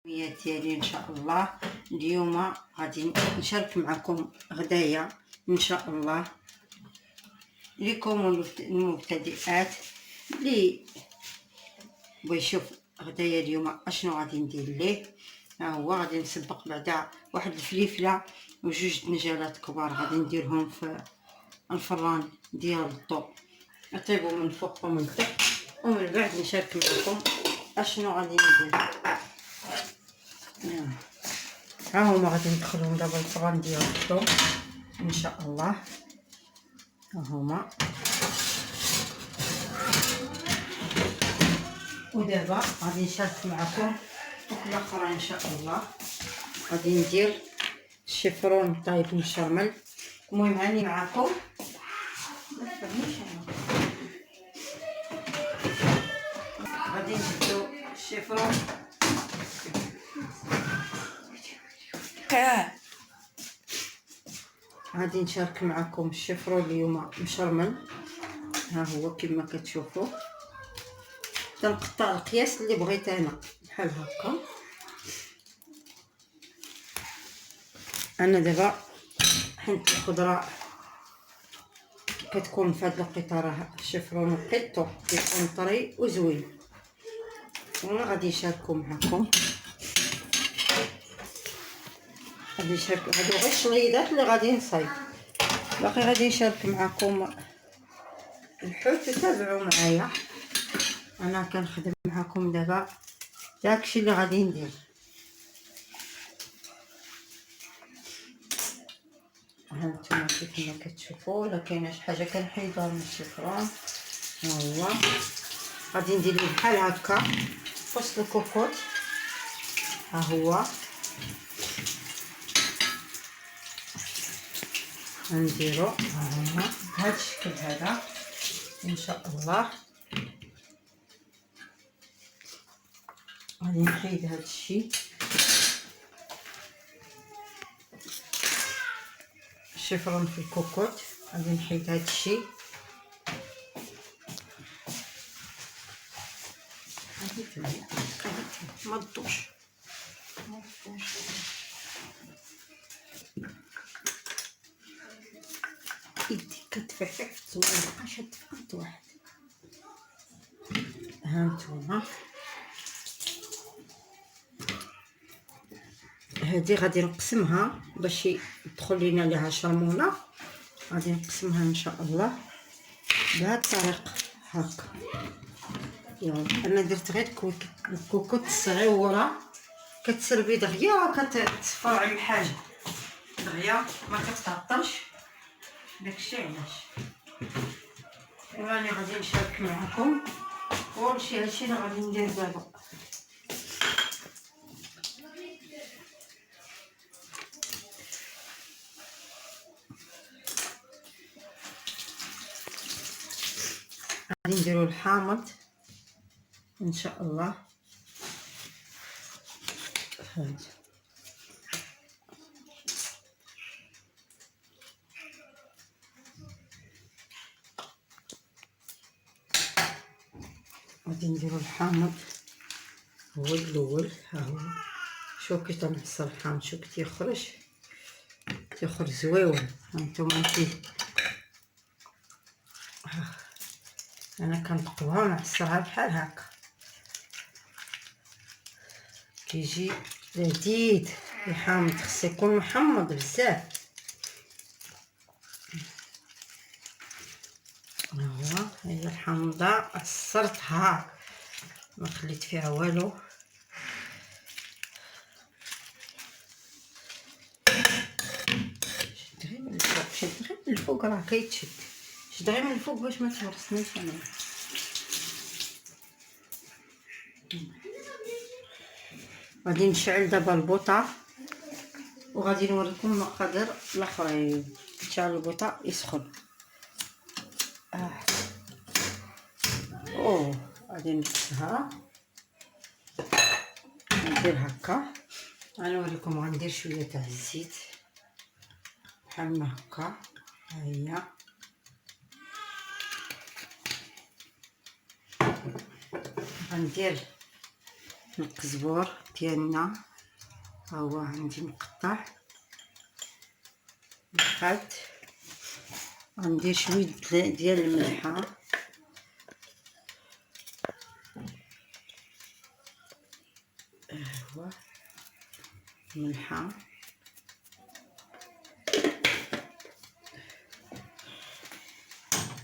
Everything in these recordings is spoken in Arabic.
ديالي ان شاء الله. اليوم غادي نشارك معكم غدايا ان شاء الله لكم المبتدئات اللي بغى يشوف غدايا اليوم اشنو غادي ندير ليه. ها هو غادي نسبق بعدا واحد الفليفله وجوج دنجالات كبار غادي نديرهم في الفران ديال الضوء يطيبوا من فوق ومن تحت، ومن بعد نشارك معكم اشنو غادي ندير. ها هما غادي ندخلهم دابا الفران ديال الضوء ان شاء الله. ها هما، ودابا غادي نشارك معكم وكله اخرى ان شاء الله. غادي ندير الشيفرون طايب مشرمل. المهم هاني معكم غادي نبداو الشيفرون. غادي نشارك معكم الشيفرون اليوم مشرمل. ها هو كما كتشوفوا، تنقطع القياس اللي بغيت انا بحال هكا. انا دابا حنت الخضره كتكون في هذا الوقيته راه الشيفرون وقيتو كيكون طري وزوين، وانا غادي نشاركو معكم. غادي نشارك هادو غير الشليضات اللي غادي نصايب، باقي غادي نشارك معكم الحوت. تابعوا معايا، انا كنخدم معكم دابا داكشي اللي غادي ندير. ها نتوما كيف ما كتشوفوا، الا كاينه شي حاجه كنحيدها من الشيفرون. ها هو غادي ندير بحال هكا وسط الكوكوط. ها هو غنديرو بهذا الشكل هذا ان شاء الله. غادي نحيد هذا الشيء، الشيفرون في الكوكوط. غادي نحيد هذا الشيء. ما تضوش يدي كتفحفح في الزوين، مابقاش تفقد واحد. ها نتوما هادي غادي نقسمها باش يدخل لينا ليها شامونه. غادي نقسمها ان شاء الله بهذه الطريقه هكا. يلا انا درت غير الكوكوط الصغيره كتسربي دغيا كتصفر على الحاجه دغيا ما كتعطلش. داكشي علاش راني غادي نشارك معكم كلشي هادشي اللي غادي ندير دابا. غادي نديرو الحامض ان شاء الله. هاد غادي نديرو الحامض هو الاول. ها هو شوف كي تنعصر الحامض، شوف كي تيخرج زويون. ها نتوما انا كنقوها ونعصرها بحال هكا كيجي لذيذ. الحامض خص يكون محمض بزاف. ها هو هي الحامضه عصرتها ما خليت فيها والو. شد غير من الفوق، شد غير من الفوق، راه كيتشد. شد غير من الفوق باش ما تهرسنيش انا. غادي نشعل دابا البوطه وغادي نوريكم المقادير الاخرين. نشعل البوطه يسخن. غادي نقصها ندير هكا. غنوريكم غندير شويه تاع الزيت بحال ما هكا. ها هي غندير القزبور ديالنا ها هو عندي مقطع. نقاد غندير شويه ديال الملحه، هو ملحه،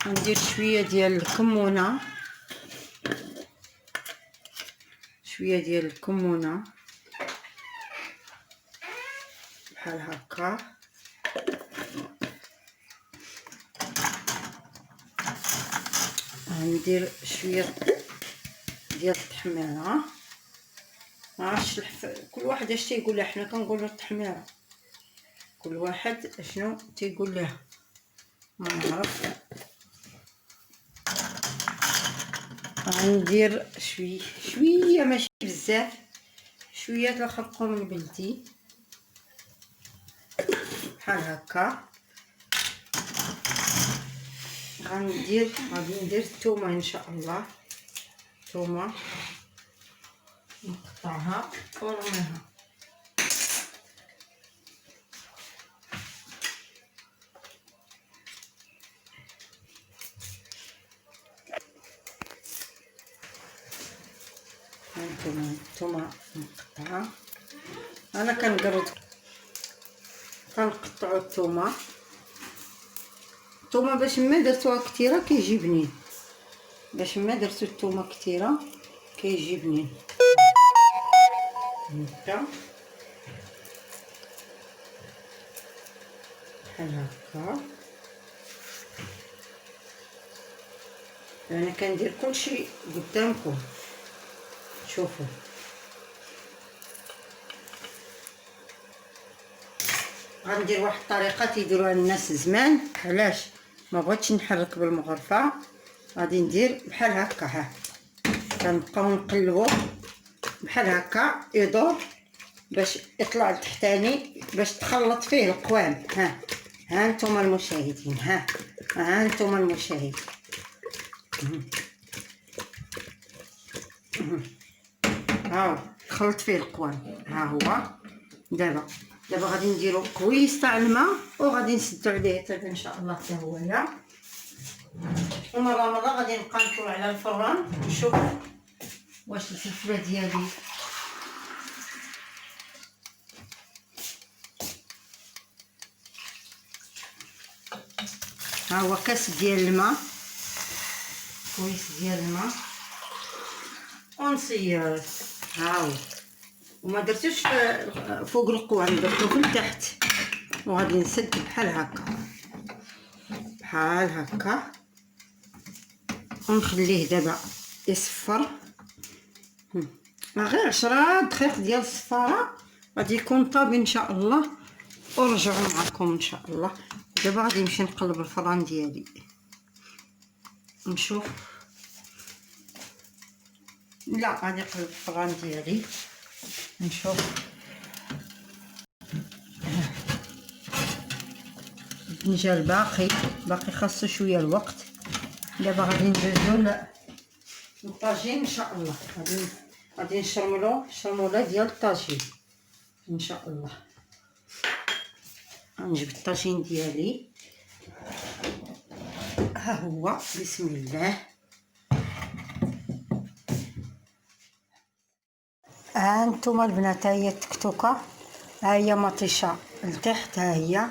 غندير شويه ديال الكمونه، شويه ديال الكمونه بحال هكا. غندير شويه ديال التحميره، معرفتش كل واحد اش تيقول لها، حنا كنقولوا التحميره، كل واحد اشنو تيقول لها ما نعرف. غندير شويه ماشي بزاف، شويه د الخرقوم البلدي بحال هكا. غادي ندير الثومه ان شاء الله، الثومه نقطعها ونرميها. هانتوما الثومه مقطعه، انا كنقطعوا الثومه باش ما درتوها كثيره كيجي بنين، باش ما درتو الثومه كثيره كيجي بنين. هكا بحال هكا. انا كندير كلشي قدامكم شوفوا. غندير واحد الطريقه تيديروها الناس زمان، علاش ما بغيتش نحرك بالمغرفه، غادي ندير بحال هكا. ها كنبقاو نقلبو بحال هكا يدور باش يطلع لتحتاني، باش تخلط فيه القوام. ها انتم المشاهدين، ها انتم المشاهدين، هاو خلط فيه القوام. ها هو دابا غادي نديرو كويس تاع الماء، وغادي نسدو عليه حتى ان شاء الله حتى هويا. ومره غادي نبقى نطلع على الفران نشوف واش الفلفله ديالي ها هو كاس ديال الماء، كويس ديال الماء، ونصير هاو. وما درتوش فوق القوام، درتو في التحت، وغادي نسد بحال هكا بحال هكا، ونخليه دابا يصفر. غير 10 دقائق ديال الصفاره غادي يكون طاب ان شاء الله، ونرجعوا معكم ان شاء الله. دابا غادي نمشي نقلب الفران ديالي نشوف. لا غادي نقلب الفران ديالي نشوف. الدنجال باقي خاصو شويه الوقت. دابا غادي ندوزو للطاجين ان شاء الله. غادي نشرملو ديال الطاجين ان شاء الله. غنجيب الطاجين ديالي، ها هو بسم الله. ها انتم البنات، ها هي التكتوكه، ها هي مطيشه لتحت، ها هي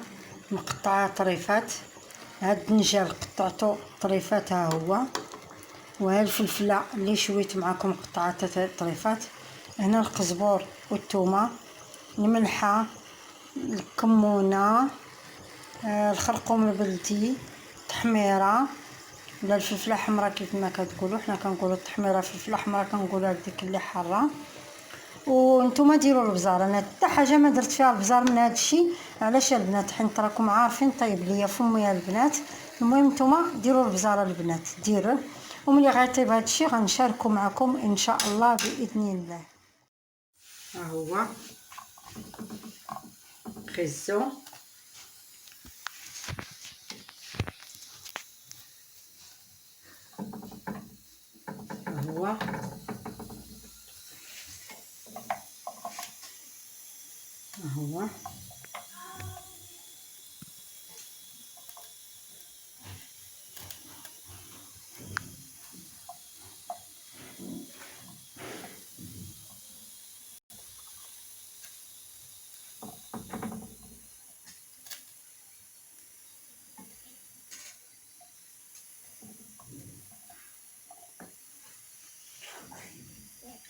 مقطعه طريفات. هاد الدنجال قطعته طريفات ها هو، وها الفلفله اللي شويت معكم قطعتها طريفات. هنا القزبور والثومه، الملحه، الكمونه، الخرقوم البلدي، التحميره ولا الفلفله حمراء كيف ما كتقولوا، حنا كنقولوا التحميره، فلفله حمراء كنقولوا ديك اللي حاره. وانتم ديروا البزار، انا حتى حاجه ما درت فيها البزار من هذا الشيء. علاش البنات؟ حيت راكم عارفين طيب ليا فمي يا البنات. المهم نتوما ديروا البزار البنات، ديروه، وملي غيطيب هذا الشيء غنشاركو معكم ان شاء الله باذن الله. ها هو خيزو، ها هو ها هو.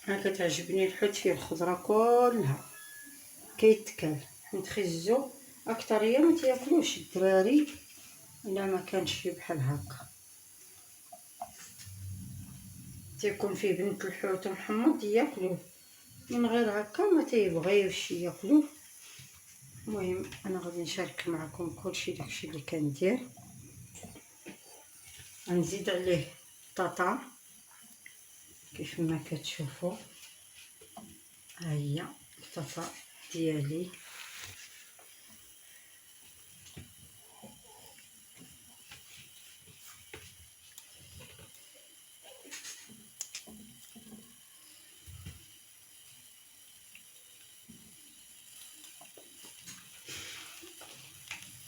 انا كتعجبني الحوت فيه الخضره كلها كيتكال، حيت خيزو اكتريه ما تياكلوش الدراري الا ما كانش فيه بحال هكا. تيكون فيه بنت الحوت محمض ياكلوه، من غير هكا ما تيبغيوش ياكلوه. المهم انا غادي نشارك معكم كلشي داكشي اللي كندير. غنزيد عليه الطاطا كيف ما كتشوفوا. ها هي الطاطا ديالي.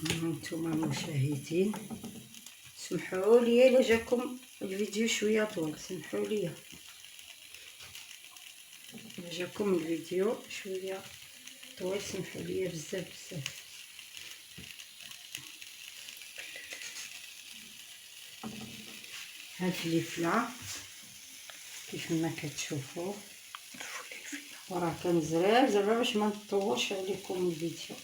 هانتوما المشاهدين، سمحوا لي الا جاكم الفيديو شويه طويل، سمحوا لي الا جاكم الفيديو شويه طويل، سمحوا لي بزاف بزاف. هاد الفلفله كيف ما كتشوفوا، وراه كنزرع زعما باش ما نطولش عليكم الفيديو.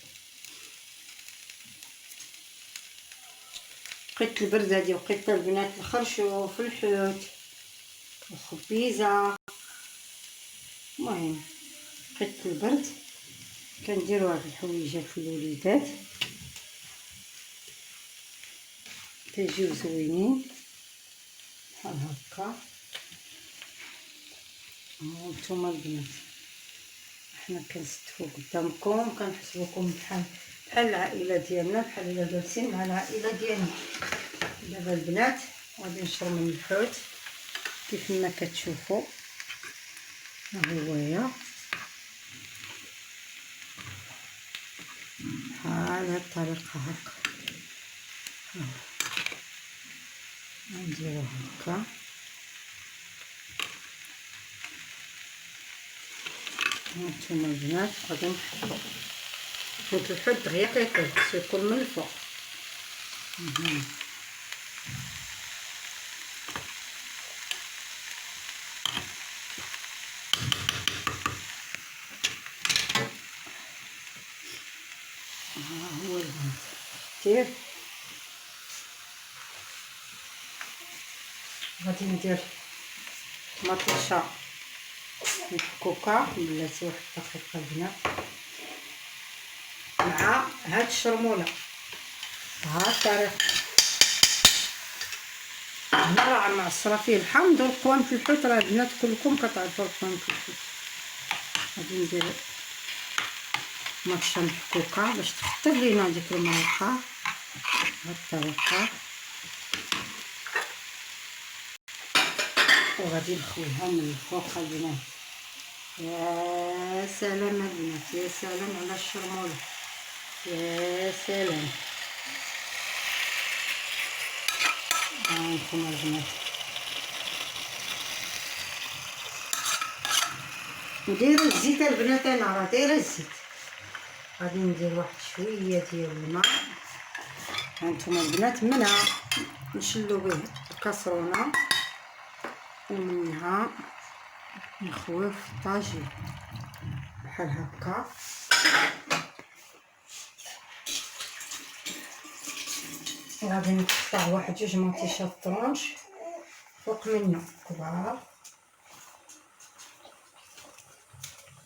وقيت البرد هادي وقيت البنات الخرشوف الحوت الخبيزه. المهم وقيت البرد كنديروا هاد الحويجات للوليدات كيجيو زوينين بحال هكا. هانتوما البنات حنا كنستفو قدامكم، كنحسبوكم بحال العائله ديالنا، بحال الا جالسين مع العائله ديالنا. دابا البنات غادي نشرو من الحوت كيف ما كتشوفوا. ها هويا بحال هاد الطريقه هكا. نديرو هكا. هانتوما البنات غادي نحطو حيت الحوت دغيا كيطيب، خصو يكون من الفوق. ها هو البنات دير. غادي ندير مطيشه محكوكه بلاتي واحد الدقيقه البنات مع هاد الشرموله. ها الطريقه هنا راه معصره فيه الحامض والقوام في الحوت، راه البنات كلكم كتعرفوا القوام في الحوت. غادي ندير مطيشه محكوكه باش تخطر لينا ديك المرقه بهاد الطريقه، وغادي نخويها من الفوق البنات. يا سلام البنات، يا سلام على الشرموله، يا سلام. هانتوما البنات نديرو الزيت البنات، انا راه دايره الزيت. غادي ندير واحد شويه ديال الماء. هانتوما البنات منها نشلو به الكاسرونه ومنها نخويو في الطاجين بحال هكا. وغادي نقطع واحد جوج مطيشات طرونش فوق منه كبار.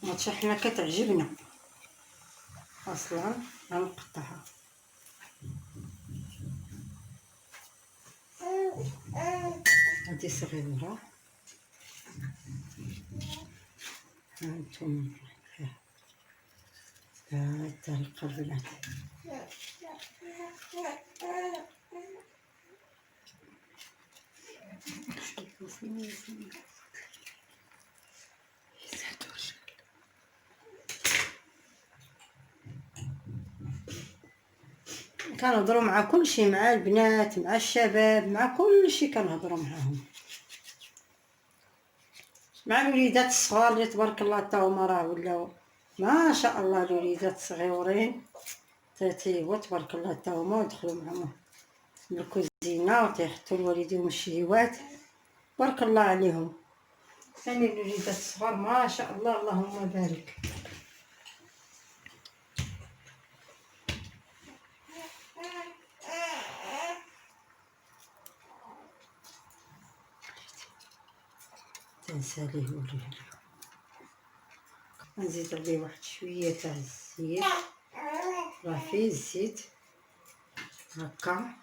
مطيشه حنا كتعجبنا اصلا غنقطعها. هادي صغيره. هانتوما بهاد الطريقه البنات. كنهضروا مع كل شيء، مع البنات مع الشباب مع كل شيء كنهضروا معاهم، مع الوليدات الصغار اللي تبارك الله تا هما راه ولاو ما شاء الله. الوليدات الصغيورين تيطيبوا تبارك الله تا هما ويدخلوا معاهم بالكوزينه وتيحطوا لوالديهم الشهيوات بارك الله عليهم. ثاني الوليدات الصغار ما شاء الله اللهم بارك. تنساليه وريه، نزيد عليه واحد شويه تاع الزيت، راه فيه الزيت هكا،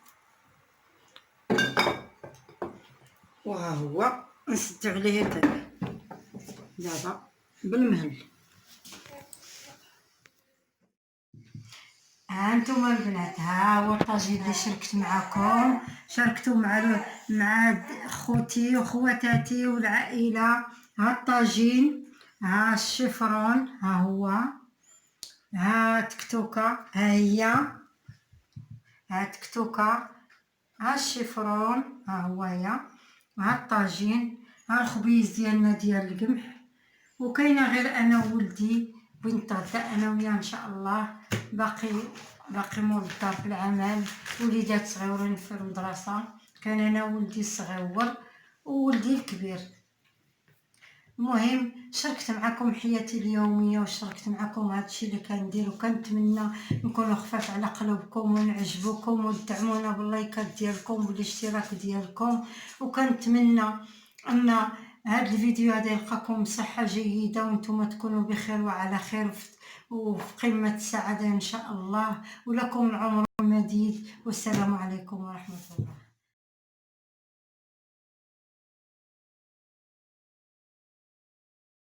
وها هو نسد عليه دابا بالمهل. ها انتم البنات، ها هو الطاجين اللي شاركت معكم، شاركتو مع خوتي وخواتاتي والعائله. ها الطاجين، ها الشفرون، ها هو، ها تكتوكه، ها هي، ها تكتوكه، ها الشفرون، ها هو هي، ها الطاجين، ها الخبيز ديالنا ديال القمح. وكاينه غير انا وولدي بنتغدى انا وياه ان شاء الله. باقي مول الدار في العمل، وليدات صغيورين في المدرسه، كان انا وولدي الصغيور وولدي الكبير. المهم شاركت معكم حياتي اليوميه وشاركت معكم هذا الشيء اللي كندير، وكنتمنى نكونوا خفاف على قلوبكم ونعجبكم وتدعمونا باللايكات ديالكم والاشتراك ديالكم. وكنتمنى ان هذا الفيديو هذا يلقاكم بصحه جيده وانتم تكونوا بخير وعلى خير وفي قمه السعاده ان شاء الله، ولكم العمر المديد. والسلام عليكم ورحمه الله.